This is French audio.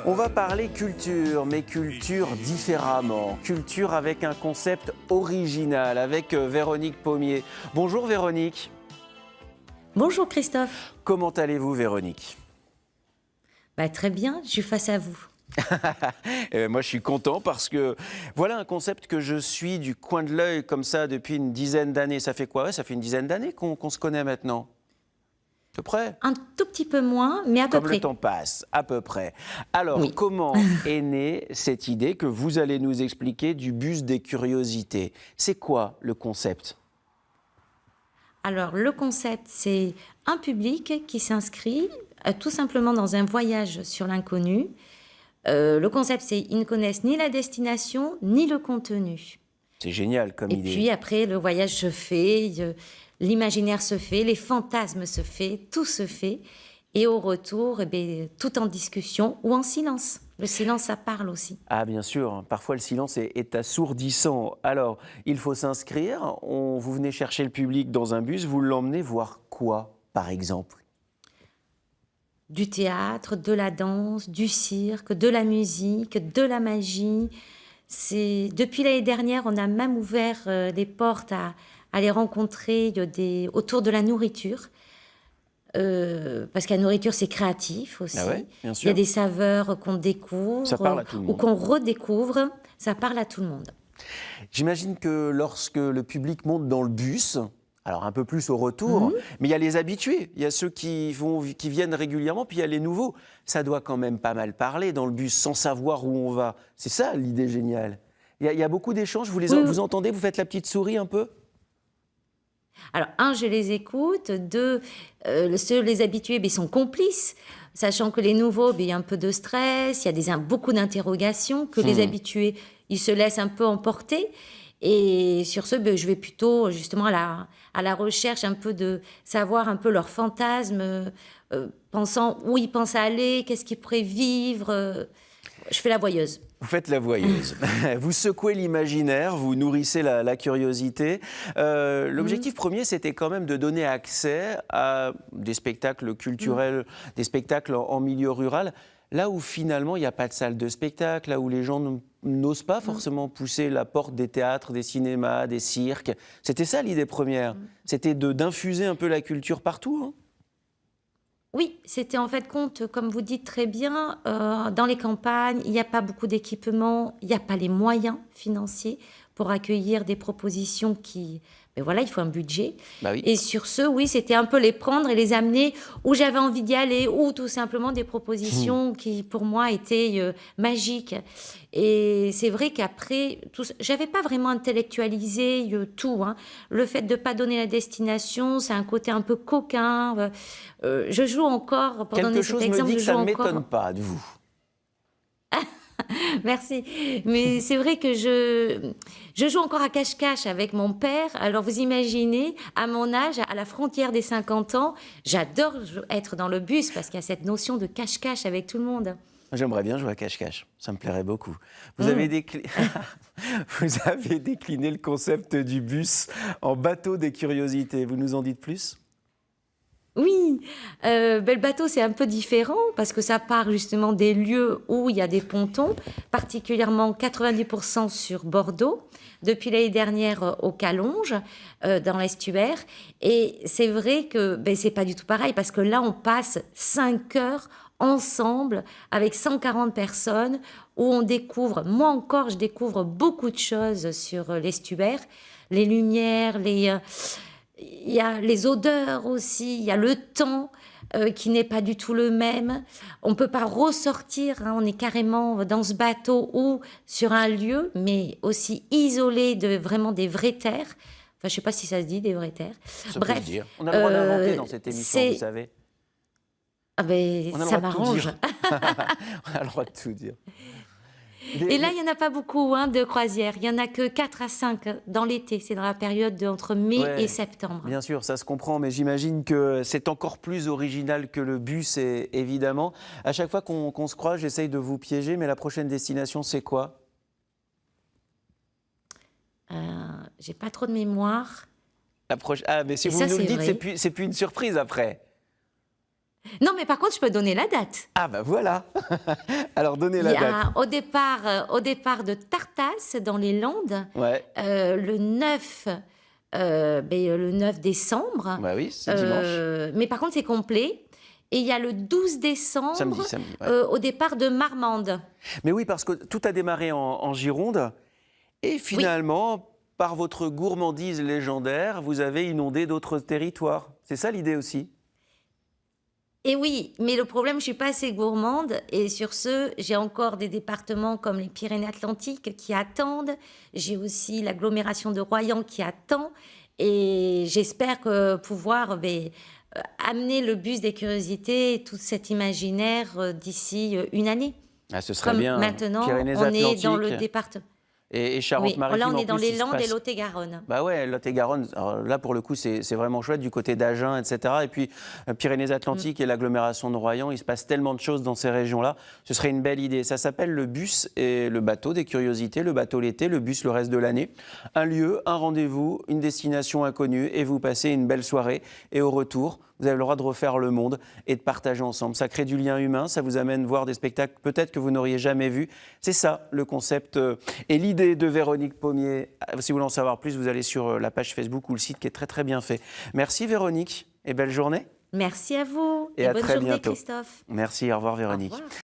On va parler culture, mais culture différemment. Culture avec un concept original, avec Véronique Pommier. Bonjour Véronique. Bonjour Christophe. Comment allez-vous Véronique? Très bien, je suis face à vous. Moi je suis content parce que voilà un concept que je suis du coin de l'œil comme ça depuis une dizaine d'années. Ça fait quoi? Ouais, ça fait une dizaine d'années qu'on se connaît maintenant. À peu près? Un tout petit peu moins, mais à peu Comme près. le temps passe, à peu près. Alors, Oui. comment est née cette idée que vous allez nous expliquer du bus des curiosités? C'est quoi le concept? Alors le concept, c'est un public qui s'inscrit tout simplement dans un voyage sur l'inconnu. Le concept, c'est ils ne connaissent ni la destination ni le contenu. C'est génial comme Et idée. puis après, le voyage se fait, l'imaginaire se fait, les fantasmes se fait, tout se fait. Et au retour, tout en discussion ou en silence. Le silence, ça parle aussi. Ah bien sûr, parfois le silence est assourdissant. Alors, il faut s'inscrire, vous venez chercher le public dans un bus, vous l'emmenez voir quoi, par exemple? Du théâtre, de la danse, du cirque, de la musique, de la magie. Depuis l'année dernière, on a même ouvert les portes à aller rencontrer autour de la nourriture. Parce que la nourriture, c'est créatif aussi. Ah ouais, bien Il y sûr. a des saveurs qu'on découvre Ça parle à tout le ou monde. qu'on redécouvre. Ça parle à tout le monde. J'imagine que lorsque le public monte dans le bus, alors un peu plus au retour, mais il y a les habitués, il y a ceux qui viennent régulièrement, puis il y a les nouveaux. Ça doit quand même pas mal parler dans le bus sans savoir où on va. C'est ça l'idée géniale. Il y a beaucoup d'échanges, Oui. vous entendez, vous faites la petite souris un peu? Alors, un, je les écoute. Deux, les habitués, ils sont complices, sachant que les nouveaux, il y a un peu de stress, il y a beaucoup d'interrogations, que les habitués, ils se laissent un peu emporter. Et sur ce, je vais plutôt justement à la recherche un peu de savoir un peu leurs fantasmes, pensant où ils pensent aller, qu'est-ce qu'ils pourraient vivre. Je fais la voyeuse. Vous faites la voyeuse. Vous secouez l'imaginaire, vous nourrissez la curiosité. L'objectif premier, c'était quand même de donner accès à des spectacles culturels, des spectacles en milieu rural, là où finalement il n'y a pas de salle de spectacle, là où les gens n'osent pas forcément pousser la porte des théâtres, des cinémas, des cirques. C'était ça l'idée première. C'était d'infuser un peu la culture partout, hein. Oui, c'était en fait compte, comme vous dites très bien, dans les campagnes, il n'y a pas beaucoup d'équipements, il n'y a pas les moyens financiers pour accueillir des propositions qui... voilà, il faut un budget. Bah oui. Et sur ce, oui, c'était un peu les prendre et les amener où j'avais envie d'y aller, ou tout simplement des propositions qui, pour moi, étaient magiques. Et c'est vrai qu'après, j'avais pas vraiment intellectualisé tout, hein. Le fait de ne pas donner la destination, c'est un côté un peu coquin. Je joue encore, pour donner Quelque cet chose me exemple, dit que je ça joue ne encore. m'étonne pas de vous. Merci. Mais c'est vrai que je joue encore à cache-cache avec mon père. Alors vous imaginez, à mon âge, à la frontière des 50 ans, j'adore être dans le bus parce qu'il y a cette notion de cache-cache avec tout le monde. J'aimerais bien jouer à cache-cache, ça me plairait beaucoup. Vous avez vous avez décliné le concept du bus en bateau des curiosités. Vous nous en dites plus? Oui, le bateau c'est un peu différent parce que ça part justement des lieux où il y a des pontons, particulièrement 90% sur Bordeaux, depuis l'année dernière au Calonge, dans l'estuaire. Et c'est vrai que c'est pas du tout pareil parce que là on passe 5 heures ensemble avec 140 personnes où on découvre, moi encore je découvre beaucoup de choses sur l'estuaire, les lumières, il y a les odeurs aussi, il y a le temps qui n'est pas du tout le même. On ne peut pas ressortir, hein, on est carrément dans ce bateau ou sur un lieu, mais aussi isolé de vraiment des vraies terres. Enfin, je ne sais pas si ça se dit, des vraies terres. Ça Bref. peut se dire. On a le droit d'inventer dans cette émission, vous savez. Ah ben, On a le ça droit de tout m'arrange. dire. On a le droit de tout dire. Et là, il n'y en a pas beaucoup de croisières. Il n'y en a que 4 à 5 dans l'été. C'est dans la période entre mai et septembre. Bien sûr, ça se comprend, mais j'imagine que c'est encore plus original que le bus, évidemment. À chaque fois qu'on se croise, j'essaye de vous piéger, mais la prochaine destination, c'est quoi? J'ai pas trop de mémoire. Ah, mais si Et vous ça, nous le c'est dites, vrai. c'est plus une surprise après. Non, mais par contre, je peux donner la date. Ah bah voilà. Alors donnez Il la y date. a au départ de Tartas, dans les Landes, Ouais. le 9, le 9 décembre. Bah oui, c'est dimanche. Mais par contre, c'est complet. Et il y a le 12 décembre, Samedi, ouais. au départ de Marmande. Mais oui, parce que tout a démarré en Gironde. Et finalement, par votre gourmandise légendaire, vous avez inondé d'autres territoires. C'est ça l'idée aussi? Et oui, mais le problème, je ne suis pas assez gourmande. Et sur ce, j'ai encore des départements comme les Pyrénées-Atlantiques qui attendent. J'ai aussi l'agglomération de Royan qui attend. Et j'espère pouvoir amener le bus des curiosités, tout cet imaginaire d'ici une année. Ah, ce serait Comme bien. maintenant, on est Pyrénées-Atlantiques dans le département. et Oui, Charente-Maritime. là, on en est dans plus, les il se Landes et passe. Lot-et-Garonne. Bah ouais, Lot-et-Garonne, alors là pour le coup c'est vraiment chouette du côté d'Agen, etc. Et puis Pyrénées-Atlantiques et l'agglomération de Royan, il se passe tellement de choses dans ces régions-là, ce serait une belle idée. Ça s'appelle le bus et le bateau des curiosités, le bateau l'été, le bus le reste de l'année. Un lieu, un rendez-vous, une destination inconnue et vous passez une belle soirée. Et au retour, vous avez le droit de refaire le monde et de partager ensemble. Ça crée du lien humain, ça vous amène voir des spectacles peut-être que vous n'auriez jamais vus. C'est ça le concept et l'idée de Véronique Pommier. Si vous voulez en savoir plus, vous allez sur la page Facebook ou le site qui est très très bien fait. Merci Véronique et belle journée. Merci à vous. Et à bonne très journée, bientôt. Christophe. Merci, au revoir Au Véronique. revoir.